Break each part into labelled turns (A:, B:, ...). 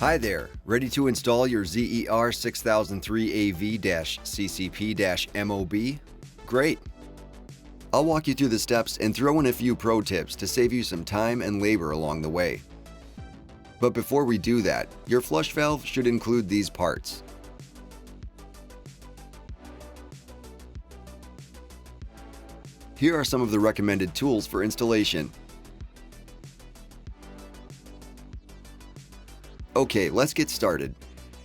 A: Hi there, ready to install your ZER6003AV-CCP-MOB? Great! I'll walk you through the steps and throw in a few pro tips to save you some time and labor along the way. But before we do that, your flush valve should include these parts. Here are some of the recommended tools for installation. Okay, let's get started.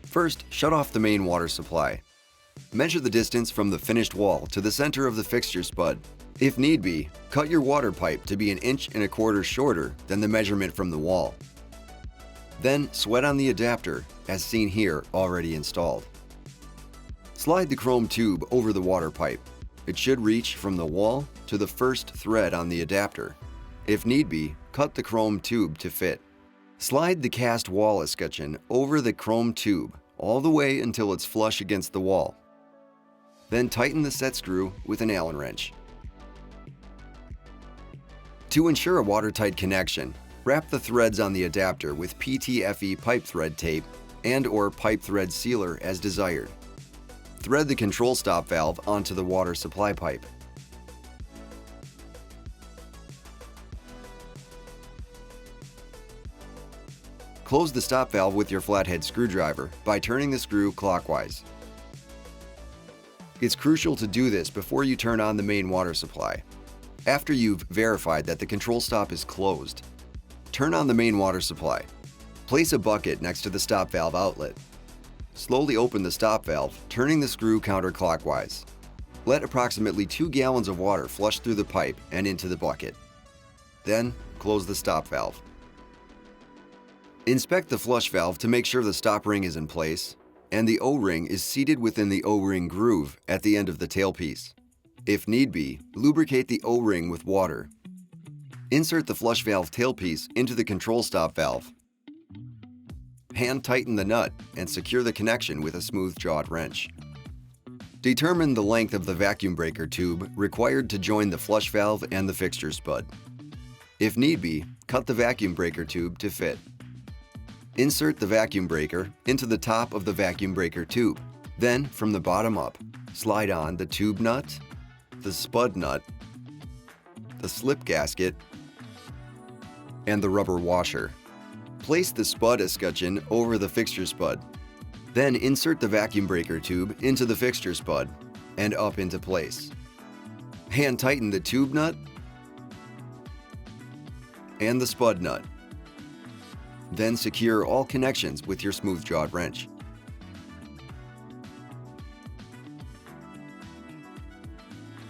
A: First, shut off the main water supply. Measure the distance from the finished wall to the center of the fixture spud. If need be, cut your water pipe to be 1 1/4 inches shorter than the measurement from the wall. Then sweat on the adapter, as seen here, already installed. Slide the chrome tube over the water pipe. It should reach from the wall to the first thread on the adapter. If need be, cut the chrome tube to fit. Slide the cast wall escutcheon over the chrome tube all the way until it's flush against the wall. Then tighten the set screw with an Allen wrench. To ensure a watertight connection, wrap the threads on the adapter with PTFE pipe thread tape and/or pipe thread sealer as desired. Thread the control stop valve onto the water supply pipe. Close the stop valve with your flathead screwdriver by turning the screw clockwise. It's crucial to do this before you turn on the main water supply. After you've verified that the control stop is closed, turn on the main water supply. Place a bucket next to the stop valve outlet. Slowly open the stop valve, turning the screw counterclockwise. Let approximately 2 gallons of water flush through the pipe and into the bucket. Then, close the stop valve. Inspect the flush valve to make sure the stop ring is in place and the O-ring is seated within the O-ring groove at the end of the tailpiece. If need be, lubricate the O-ring with water. Insert the flush valve tailpiece into the control stop valve. Hand tighten the nut and secure the connection with a smooth-jawed wrench. Determine the length of the vacuum breaker tube required to join the flush valve and the fixture spud. If need be, cut the vacuum breaker tube to fit. Insert the vacuum breaker into the top of the vacuum breaker tube. Then, from the bottom up, slide on the tube nut, the spud nut, the slip gasket, and the rubber washer. Place the spud escutcheon over the fixture spud. Then insert the vacuum breaker tube into the fixture spud and up into place. Hand tighten the tube nut and the spud nut. Then secure all connections with your smooth-jawed wrench.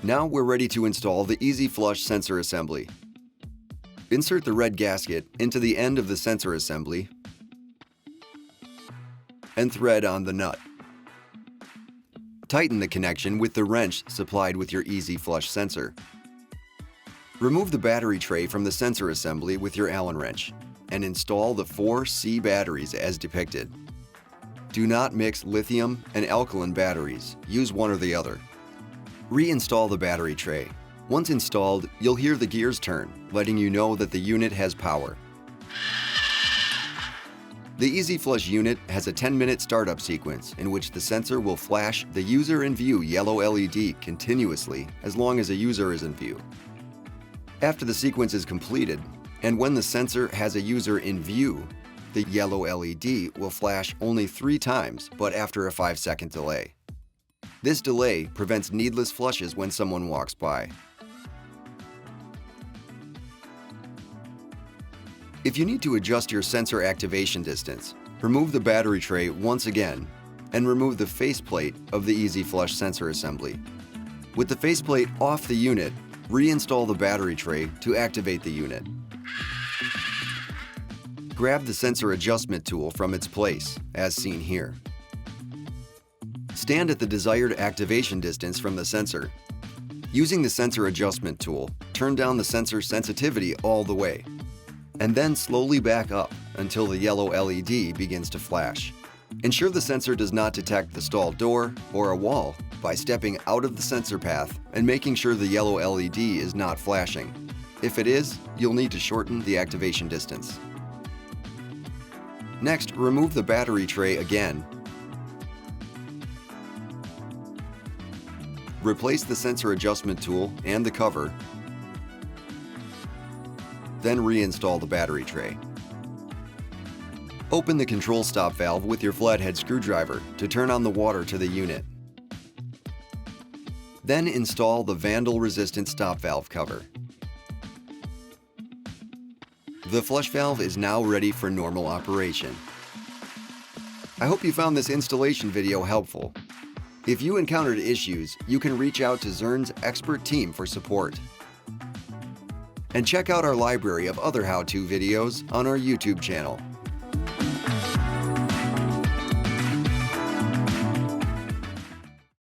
A: Now we're ready to install the E-Z Flush sensor assembly. Insert the red gasket into the end of the sensor assembly and thread on the nut. Tighten the connection with the wrench supplied with your E-Z Flush sensor. Remove the battery tray from the sensor assembly with your Allen wrench and install the 4 C batteries as depicted. Do not mix lithium and alkaline batteries, use one or the other. Reinstall the battery tray. Once installed, you'll hear the gears turn, letting you know that the unit has power. The E-Z Flush unit has a 10-minute startup sequence in which the sensor will flash the user in view yellow LED continuously as long as a user is in view. After the sequence is completed, and when the sensor has a user in view, the yellow LED will flash only 3 times, but after a 5-second delay. This delay prevents needless flushes when someone walks by. If you need to adjust your sensor activation distance, remove the battery tray once again and remove the faceplate of the E-Z Flush sensor assembly. With the faceplate off the unit, reinstall the battery tray to activate the unit. Grab the sensor adjustment tool from its place, as seen here. Stand at the desired activation distance from the sensor. Using the sensor adjustment tool, turn down the sensor sensitivity all the way, and then slowly back up until the yellow LED begins to flash. Ensure the sensor does not detect the stall door or a wall by stepping out of the sensor path and making sure the yellow LED is not flashing. If it is, you'll need to shorten the activation distance. Next, remove the battery tray again. Replace the sensor adjustment tool and the cover, then reinstall the battery tray. Open the control stop valve with your flathead screwdriver to turn on the water to the unit. Then install the vandal-resistant stop valve cover. The flush valve is now ready for normal operation. I hope you found this installation video helpful. If you encountered issues, you can reach out to Zurn's expert team for support. And check out our library of other how-to videos on our YouTube channel.